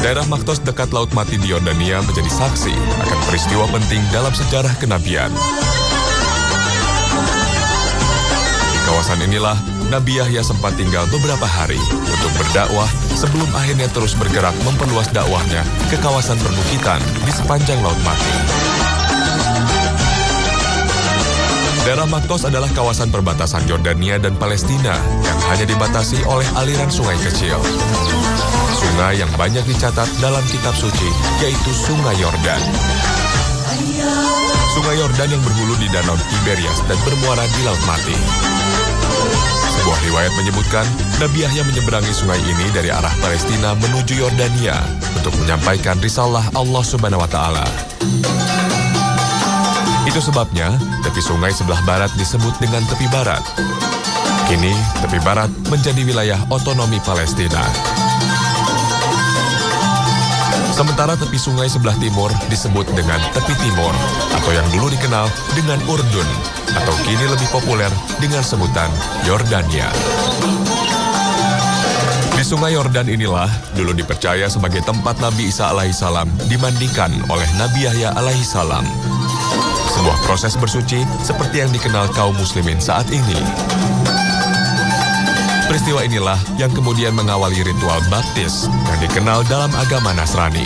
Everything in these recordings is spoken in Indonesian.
Daerah Maktos dekat Laut Mati di Yordania menjadi saksi akan peristiwa penting dalam sejarah kenabian. Di kawasan inilah Nabi Yahya sempat tinggal beberapa hari untuk berdakwah sebelum akhirnya terus bergerak memperluas dakwahnya ke kawasan perbukitan di sepanjang Laut Mati. Daerah Maktos adalah kawasan perbatasan Yordania dan Palestina yang hanya dibatasi oleh aliran sungai kecil. Sungai yang banyak dicatat dalam kitab suci yaitu Sungai Yordan. Sungai Yordan yang berhulu di Danau Tiberias dan bermuara di Laut Mati. Sebuah riwayat menyebutkan Nabi Yahya menyeberangi sungai ini dari arah Palestina menuju Yordania untuk menyampaikan risalah Allah Subhanahu wa Ta'ala. Itu sebabnya tepi sungai sebelah barat disebut dengan tepi barat. Kini tepi barat menjadi wilayah otonomi Palestina. Sementara tepi sungai sebelah timur disebut dengan tepi timur atau yang dulu dikenal dengan Urdun atau kini lebih populer dengan sebutan Yordania. Di Sungai Yordan inilah dulu dipercaya sebagai tempat Nabi Isa alaihissalam dimandikan oleh Nabi Yahya alaihissalam. Sebuah proses bersuci seperti yang dikenal kaum muslimin saat ini. Peristiwa inilah yang kemudian mengawali ritual baptis yang dikenal dalam agama Nasrani.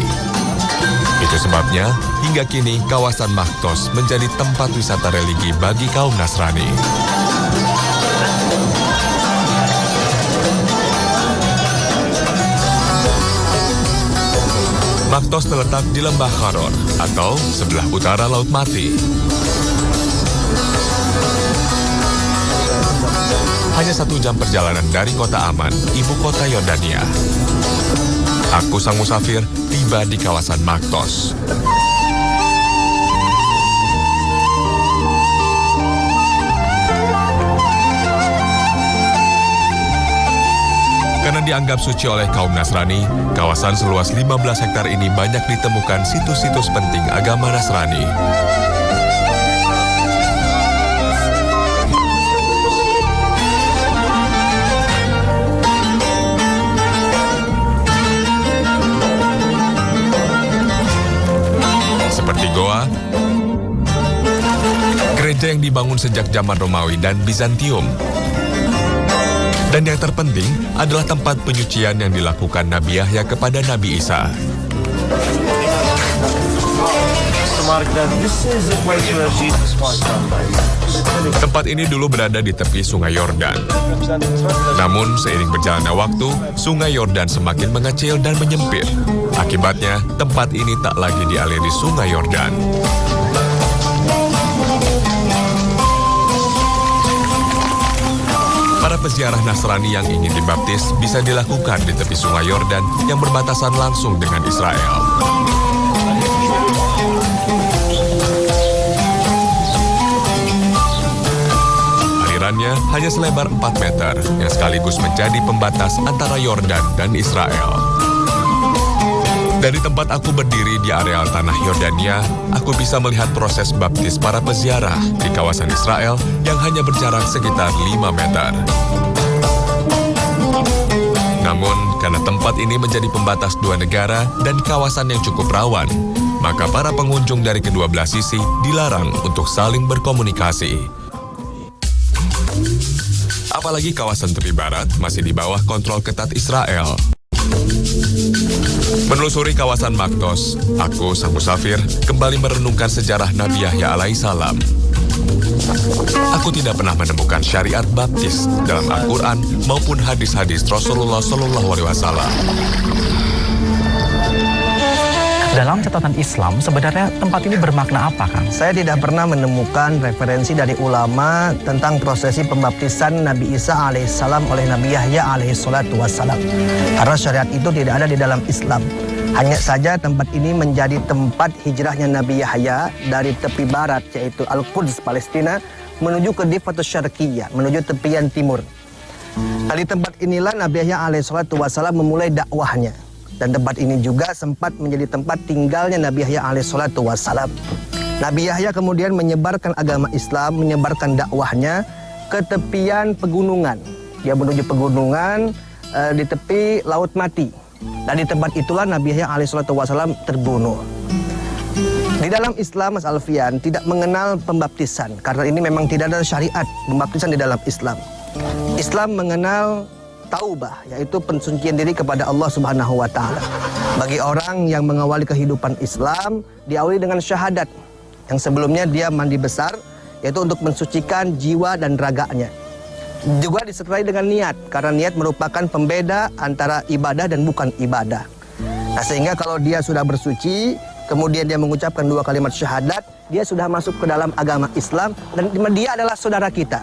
Itu sebabnya hingga kini kawasan Maktos menjadi tempat wisata religi bagi kaum Nasrani. Maktos terletak di Lembah Kharon atau sebelah utara Laut Mati. Hanya 1 jam perjalanan dari kota Aman, ibu kota Yordania. Aku sang musafir tiba di kawasan Maktos. Karena dianggap suci oleh kaum Nasrani, kawasan seluas 15 hektar ini banyak ditemukan situs-situs penting agama Nasrani. Seperti goa, gereja yang dibangun sejak zaman Romawi dan Bizantium. Dan yang terpenting adalah tempat penyucian yang dilakukan Nabi Yahya kepada Nabi Isa. Tempat ini dulu berada di tepi Sungai Yordan. Namun seiring berjalannya waktu, Sungai Yordan semakin mengecil dan menyempit. Akibatnya, tempat ini tak lagi dialiri Sungai Yordan. Para peziarah Nasrani yang ingin dibaptis bisa dilakukan di tepi Sungai Yordan yang berbatasan langsung dengan Israel. Alirannya hanya selebar 4 meter yang sekaligus menjadi pembatas antara Yordan dan Israel. Dari tempat aku berdiri di areal tanah Yordania, aku bisa melihat proses baptis para peziarah di kawasan Israel yang hanya berjarak sekitar 5 meter. Namun, karena tempat ini menjadi pembatas 2 negara dan kawasan yang cukup rawan, maka para pengunjung dari kedua belah sisi dilarang untuk saling berkomunikasi. Apalagi kawasan tepi barat masih di bawah kontrol ketat Israel. Menelusuri kawasan Maktos, aku sang musafir kembali merenungkan sejarah Nabi Yahya alaihissalam. Aku tidak pernah menemukan syariat baptis dalam Al-Quran maupun hadis-hadis Rasulullah SAW. Dalam catatan Islam, sebenarnya tempat ini bermakna apa, Kang? Saya tidak pernah menemukan referensi dari ulama tentang prosesi pembaptisan Nabi Isa alaihissalam oleh Nabi Yahya alaihissalam. Karena syariat itu tidak ada di dalam Islam. Hanya saja tempat ini menjadi tempat hijrahnya Nabi Yahya dari tepi barat, yaitu Al-Quds, Palestina, menuju ke Difatus Syarqiyah, menuju tepian timur. Dari tempat inilah Nabi Yahya alaihissalam memulai dakwahnya. Dan tempat ini juga sempat menjadi tempat tinggalnya Nabi Yahya alaihissalam. Nabi Yahya kemudian menyebarkan agama Islam, menyebarkan dakwahnya ke tepian pegunungan. Dia menuju pegunungan di tepi Laut Mati. Dan di tempat itulah Nabi Yahya alaihissalam terbunuh. Di dalam Islam, Mas Alfian, tidak mengenal pembaptisan. Karena ini memang tidak ada syariat pembaptisan di dalam Islam. Islam mengenal taubah, yaitu pensucian diri kepada Allah Subhanahu wa Ta'ala. Bagi orang yang mengawali kehidupan Islam, diawali dengan syahadat. Yang sebelumnya dia mandi besar, yaitu untuk mensucikan jiwa dan raganya. Juga disertai dengan niat, karena niat merupakan pembeda antara ibadah dan bukan ibadah. Nah, sehingga kalau dia sudah bersuci, kemudian dia mengucapkan 2 kalimat syahadat, dia sudah masuk ke dalam agama Islam dan dia adalah saudara kita.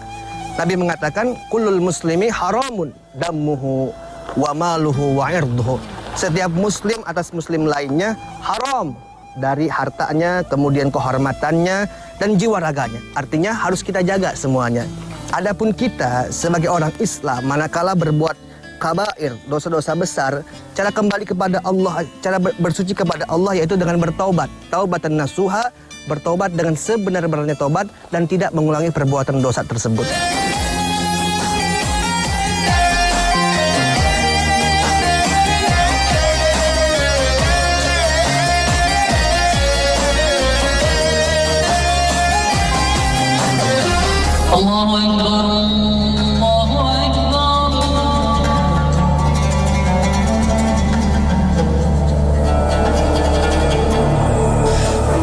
Nabi mengatakan, kullul muslimi haramun dammuhu wa maluhu wa irduhu. Setiap muslim atas muslim lainnya haram dari hartanya, kemudian kehormatannya dan jiwa raganya. Artinya harus kita jaga semuanya. Adapun kita sebagai orang Islam, manakala berbuat kabair, dosa-dosa besar, cara kembali kepada Allah, cara bersuci kepada Allah yaitu dengan bertaubat. Taubatan nasuha, bertaubat dengan sebenar-benarnya taubat dan tidak mengulangi perbuatan dosa tersebut. Allahu Akbar, Allahu Akbar.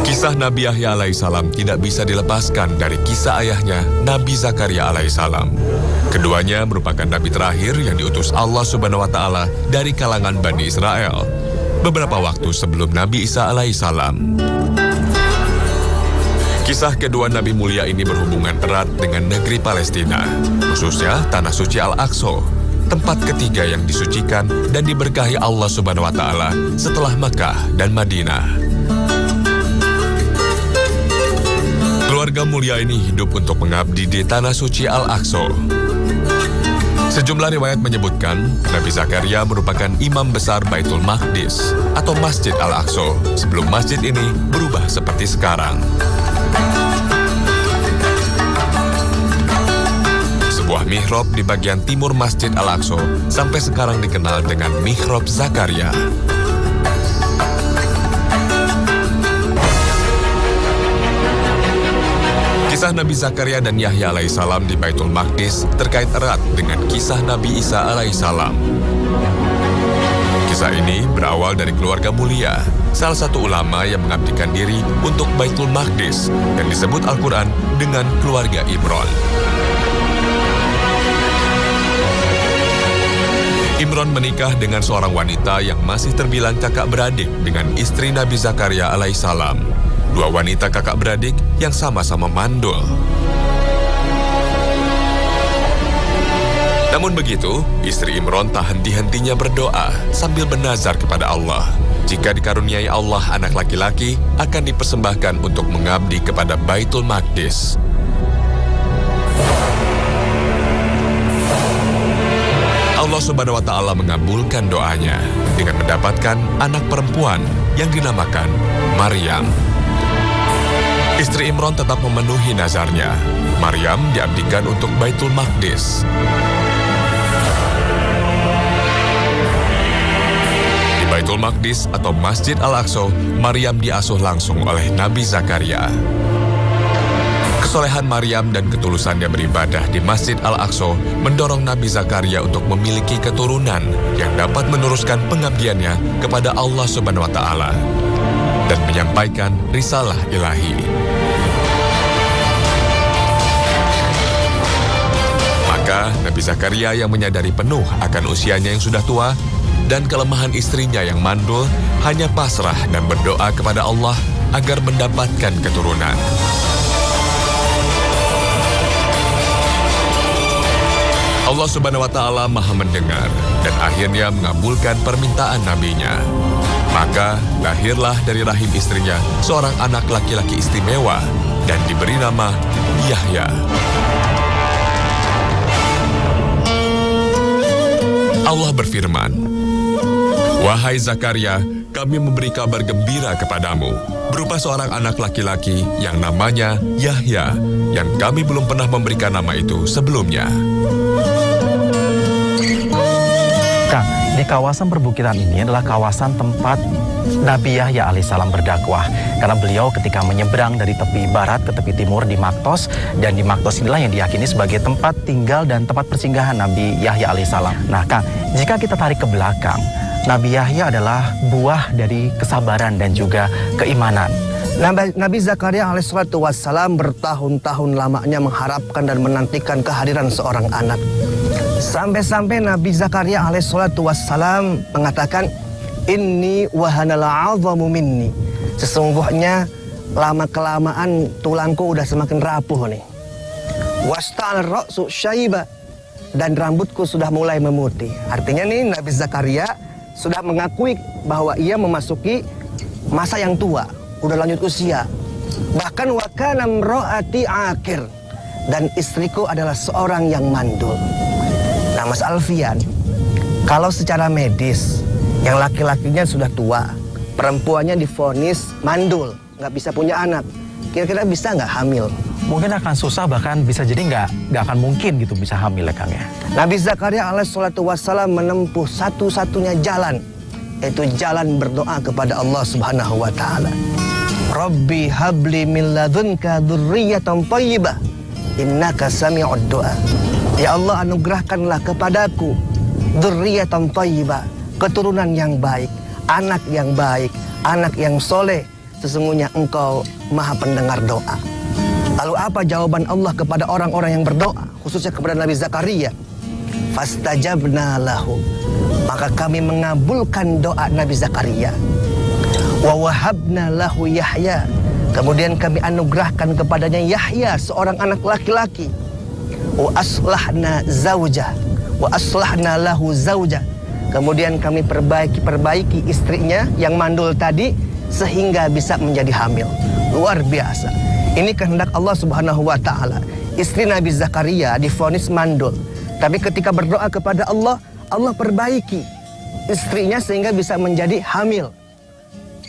Kisah Nabi Yahya alaihissalam tidak bisa dilepaskan dari kisah ayahnya, Nabi Zakaria alaihissalam. Keduanya merupakan nabi terakhir yang diutus Allah Subhanahu wa Ta'ala dari kalangan Bani Israel beberapa waktu sebelum Nabi Isa alaihissalam. Kisah kedua Nabi mulia ini berhubungan erat dengan negeri Palestina, khususnya Tanah Suci Al-Aqsa, tempat ketiga yang disucikan dan diberkahi Allah Subhanahu wa Ta'ala setelah Makkah dan Madinah. Keluarga mulia ini hidup untuk mengabdi di Tanah Suci Al-Aqsa. Sejumlah riwayat menyebutkan Nabi Zakaria merupakan imam besar Baitul Maqdis atau Masjid Al-Aqsa sebelum masjid ini berubah seperti sekarang. Sebuah mihrab di bagian timur Masjid Al-Aqsa sampai sekarang dikenal dengan Mihrab Zakaria. Kisah Nabi Zakaria dan Yahya alaihissalam di Baitul Maqdis terkait erat dengan kisah Nabi Isa alaihissalam. Kisah ini berawal dari keluarga mulia, salah satu ulama yang mengabdikan diri untuk Baitul Maqdis yang disebut Al-Quran dengan keluarga Imran. Imran menikah dengan seorang wanita yang masih terbilang kakak beradik dengan istri Nabi Zakaria alaihissalam. 2 wanita kakak beradik yang sama-sama mandul. Namun begitu, istri Imran tak henti-hentinya berdoa sambil bernazar kepada Allah. Jika dikaruniai Allah anak laki-laki, akan dipersembahkan untuk mengabdi kepada Baitul Maqdis. Allah Subhanahu wa Ta'ala mengabulkan doanya dengan mendapatkan anak perempuan yang dinamakan Maryam. Istri Imran tetap memenuhi nazarnya. Maryam diabdikan untuk Baitul Maqdis. Di Baitul Maqdis atau Masjid Al-Aqsa, Maryam diasuh langsung oleh Nabi Zakaria. Kesolehan Maryam dan ketulusannya beribadah di Masjid Al-Aqsa mendorong Nabi Zakaria untuk memiliki keturunan yang dapat meneruskan pengabdiannya kepada Allah Subhanahu wa Ta'ala dan menyampaikan risalah ilahi. Maka Nabi Zakaria yang menyadari penuh akan usianya yang sudah tua dan kelemahan istrinya yang mandul hanya pasrah dan berdoa kepada Allah agar mendapatkan keturunan. Allah Subhanahu wa Ta'ala Maha mendengar dan akhirnya mengabulkan permintaan nabinya. Maka lahirlah dari rahim istrinya seorang anak laki-laki istimewa dan diberi nama Yahya. Allah berfirman, "Wahai Zakaria, kami memberi kabar gembira kepadamu berupa seorang anak laki-laki yang namanya Yahya, yang kami belum pernah memberikan nama itu sebelumnya." Kang, di kawasan perbukitan ini adalah kawasan tempat Nabi Yahya alaihissalam berdakwah. Karena beliau ketika menyeberang dari tepi barat ke tepi timur di Maktos, dan di Maktos inilah yang diyakini sebagai tempat tinggal dan tempat persinggahan Nabi Yahya alaihissalam. Nah, Kang, jika kita tarik ke belakang, Nabi Yahya adalah buah dari kesabaran dan juga keimanan. Nabi Zakaria alaihissalatu wassalam bertahun-tahun lamanya mengharapkan dan menantikan kehadiran seorang anak. Sampai-sampai Nabi Zakaria alaihissalatu wassalam mengatakan, Inni wahanal 'azamu minni. Sesungguhnya lama-kelamaan tulangku udah semakin rapuh nih. Wasta'al ra'su syaiba. Dan rambutku sudah mulai memutih. Artinya nih Nabi Zakaria sudah mengakui bahwa ia memasuki masa yang tua, udah lanjut usia. Bahkan wa kana imraati akir, dan istriku adalah seorang yang mandul. Nah, Mas Alfian, kalau secara medis yang laki-lakinya sudah tua, perempuannya divonis mandul, nggak bisa punya anak, kira-kira bisa nggak hamil? Mungkin akan susah, bahkan bisa jadi nggak akan mungkin gitu bisa hamil ya, Kang ya. Nabi Zakaria alaihissalatu wassalam menempuh satu-satunya jalan, yaitu jalan berdoa kepada Allah Subhanahu wa taala. Rabbi habli min ladunka dzurriyyatan thayyibah innaka sami'ud du'a. Ya Allah, anugerahkanlah kepadaku dzurriyyatan thayyibah, keturunan yang baik, anak yang soleh. Sesungguhnya Engkau Maha pendengar doa. Lalu apa jawaban Allah kepada orang-orang yang berdoa, khususnya kepada Nabi Zakaria? Fastajabna lahu. Maka kami mengabulkan doa Nabi Zakaria. Wa wahabna lahu Yahya. Kemudian kami anugerahkan kepadanya Yahya, seorang anak laki-laki. Wa aslahna zaujah. Wa aslahna lahu zaujah. Kemudian kami perbaiki istrinya yang mandul tadi sehingga bisa menjadi hamil. Luar biasa. Ini kehendak Allah Subhanahu wa taala. Istri Nabi Zakaria divonis mandul, tapi ketika berdoa kepada Allah, Allah perbaiki istrinya sehingga bisa menjadi hamil.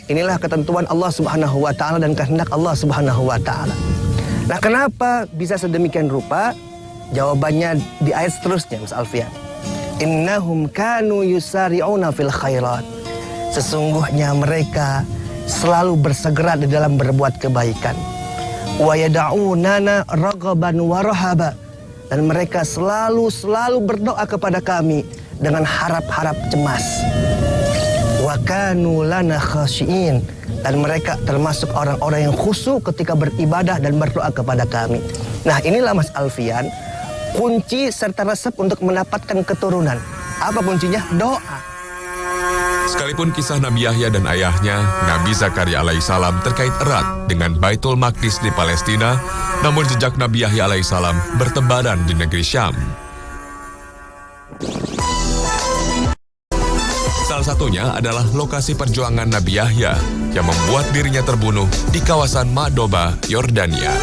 Inilah ketentuan Allah Subhanahu wa taala dan kehendak Allah Subhanahu wa taala. Nah, kenapa bisa sedemikian rupa? Jawabannya di ayat seterusnya, Mas Alfian. Innahum kanu yusari'una fil khairat. Sesungguhnya mereka selalu bersegera di dalam berbuat kebaikan. Wa yad'unana raghaban wa rahaba. Dan mereka selalu berdoa kepada kami dengan harap-harap cemas. Wa kanu lana khashiin. Dan mereka termasuk orang-orang yang khusyuk ketika beribadah dan berdoa kepada kami. Nah, inilah Mas Alfian, kunci serta resep untuk mendapatkan keturunan. Apa kuncinya? Doa. Sekalipun kisah Nabi Yahya dan ayahnya, Nabi Zakaria alaihissalam terkait erat dengan Baitul Maqdis di Palestina, namun jejak Nabi Yahya alaihissalam bertebaran di negeri Syam. Salah satunya adalah lokasi perjuangan Nabi Yahya yang membuat dirinya terbunuh di kawasan Madoba, Yordania.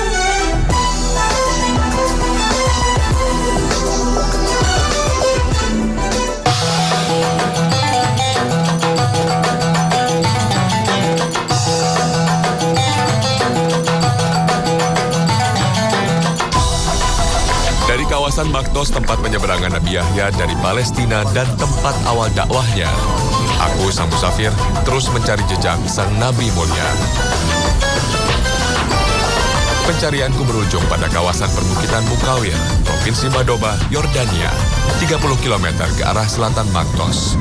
Kawasan Maktos, tempat penyeberangan Nabi Yahya dari Palestina dan tempat awal dakwahnya. Aku, sang musafir, terus mencari jejak sang Nabi mulia. Pencarianku berujung pada kawasan perbukitan Mukawir, Provinsi Madoba, Yordania, 30 km ke arah selatan Maktos.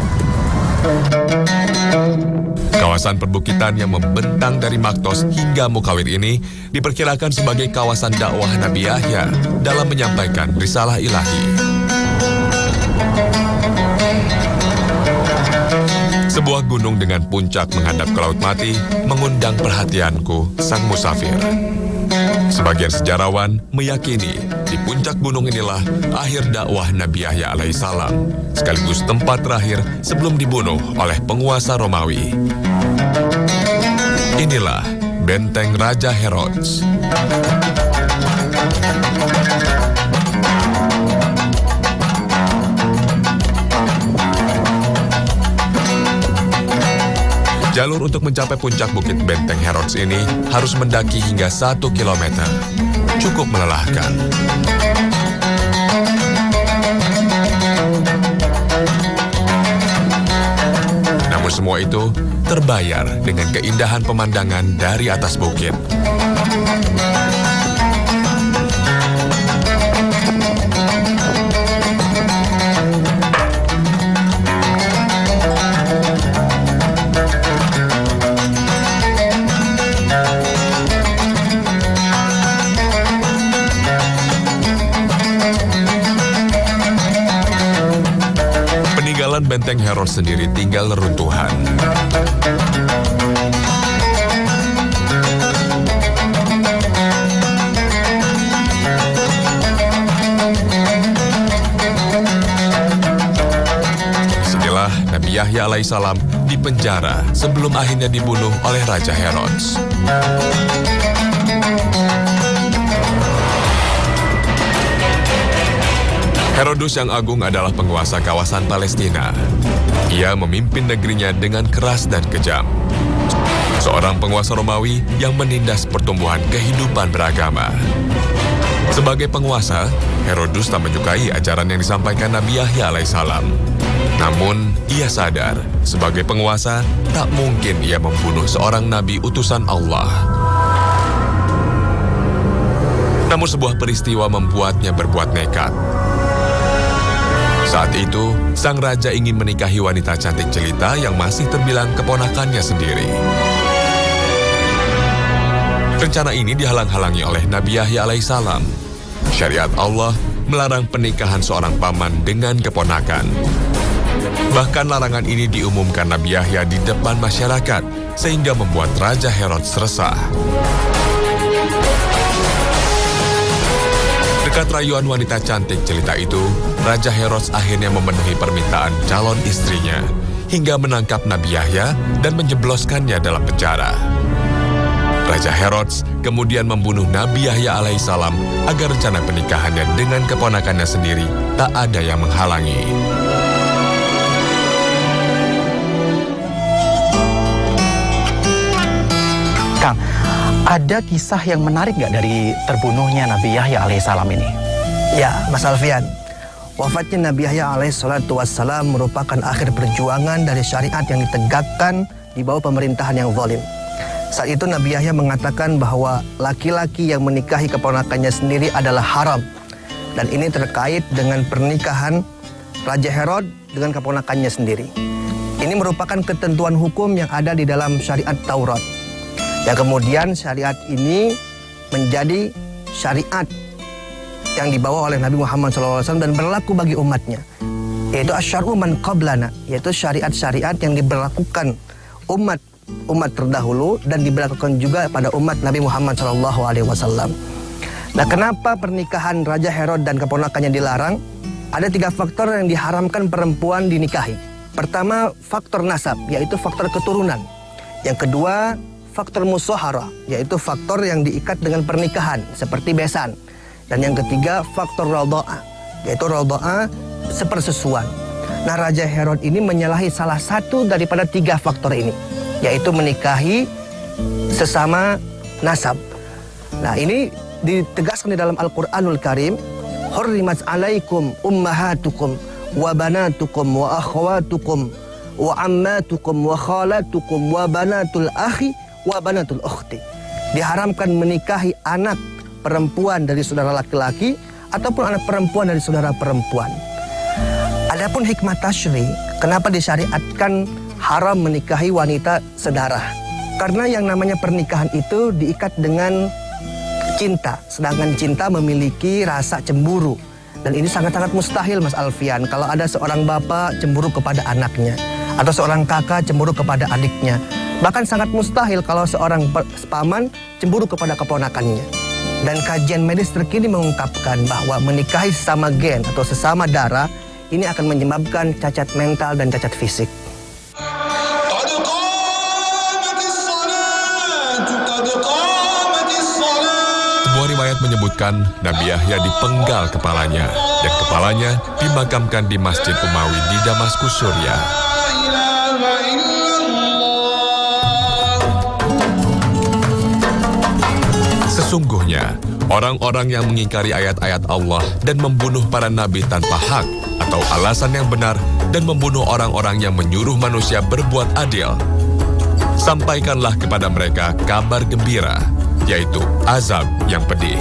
Kawasan perbukitan yang membentang dari Maktos hingga Mukawir ini diperkirakan sebagai kawasan dakwah Nabi Yahya dalam menyampaikan risalah ilahi. Sebuah gunung dengan puncak menghadap ke Laut Mati mengundang perhatianku, sang musafir. Sebagian sejarawan meyakini di puncak gunung inilah akhir dakwah Nabi Yahya alaihissalam, sekaligus tempat terakhir sebelum dibunuh oleh penguasa Romawi. Inilah benteng Raja Herods. Jalur untuk mencapai puncak bukit benteng Herods ini harus mendaki hingga 1 kilometer. Cukup melelahkan. semua itu terbayar dengan keindahan pemandangan dari atas bukit. Benteng Herods sendiri tinggal reruntuhan. Disinilah Nabi Yahya alaihissalam dipenjara sebelum akhirnya dibunuh oleh Raja Herods. Herodus yang agung adalah penguasa kawasan Palestina. Ia memimpin negerinya dengan keras dan kejam. Seorang penguasa Romawi yang menindas pertumbuhan kehidupan beragama. Sebagai penguasa, Herodus tak menyukai ajaran yang disampaikan Nabi Yahya alaihissalam. Namun, ia sadar sebagai penguasa tak mungkin ia membunuh seorang nabi utusan Allah. Namun sebuah peristiwa membuatnya berbuat nekat. Saat itu, sang raja ingin menikahi wanita cantik jelita yang masih terbilang keponakannya sendiri. Rencana ini dihalang-halangi oleh Nabi Yahya alaihissalam. Syariat Allah melarang pernikahan seorang paman dengan keponakan. Bahkan larangan ini diumumkan Nabi Yahya di depan masyarakat, sehingga membuat Raja Herods resah. Dekat rayuan wanita cantik jelita itu, Raja Herods akhirnya memenuhi permintaan calon istrinya, hingga menangkap Nabi Yahya dan menjebloskannya dalam penjara. Raja Herods kemudian membunuh Nabi Yahya alaihissalam agar rencana pernikahannya dengan keponakannya sendiri tak ada yang menghalangi. Kang, ada kisah yang menarik nggak dari terbunuhnya Nabi Yahya alaihissalam ini? Ya, Mas Alfian. Wafatnya Nabi Yahya alaihissalam merupakan akhir perjuangan dari syariat yang ditegakkan di bawah pemerintahan yang zalim. Saat itu Nabi Yahya mengatakan bahwa laki-laki yang menikahi keponakannya sendiri adalah haram. Dan ini terkait dengan pernikahan Raja Herod dengan keponakannya sendiri. Ini merupakan ketentuan hukum yang ada di dalam syariat Taurat. Yang kemudian syariat ini menjadi syariat yang dibawa oleh Nabi Muhammad SAW dan berlaku bagi umatnya. Yaitu asyar'u man qablana, yaitu syariat-syariat yang diberlakukan umat terdahulu dan diberlakukan juga pada umat Nabi Muhammad SAW. Nah, kenapa pernikahan Raja Herod dan keponakannya dilarang? Ada 3 faktor yang diharamkan perempuan dinikahi. Pertama, faktor nasab, yaitu faktor keturunan. Yang kedua, faktor musohara, yaitu faktor yang diikat dengan pernikahan, seperti besan. Dan yang ketiga, faktor radha'ah, yaitu radha'ah sepersusuan. Nah, Raja Herod ini menyalahi salah satu daripada 3 faktor ini, yaitu menikahi sesama nasab. Nah, ini ditegaskan di dalam Al-Quranul Karim, hurrimat alaikum ummahatukum wa banatukum wa akhwatukum wa ammatukum wa khalatukum wa banatul akhi wa banatul ukhti. Diharamkan menikahi anak perempuan dari saudara laki-laki ataupun anak perempuan dari saudara perempuan. Adapun hikmah tasyri, kenapa disyariatkan haram menikahi wanita sedarah? Karena yang namanya pernikahan itu diikat dengan cinta, sedangkan cinta memiliki rasa cemburu. Dan ini sangat-sangat mustahil, Mas Alfian, kalau ada seorang bapak cemburu kepada anaknya, atau seorang kakak cemburu kepada adiknya. Bahkan sangat mustahil kalau seorang paman cemburu kepada keponakannya. Dan kajian medis terkini mengungkapkan bahwa menikahi sesama gen atau sesama darah ini akan menyebabkan cacat mental dan cacat fisik. Sebuah riwayat menyebutkan Nabi Yahya dipenggal kepalanya dan kepalanya dimakamkan di Masjid Umawi di Damaskus, Suriah. Sesungguhnya, orang-orang yang mengingkari ayat-ayat Allah dan membunuh para nabi tanpa hak atau alasan yang benar dan membunuh orang-orang yang menyuruh manusia berbuat adil. Sampaikanlah kepada mereka kabar gembira, yaitu azab yang pedih.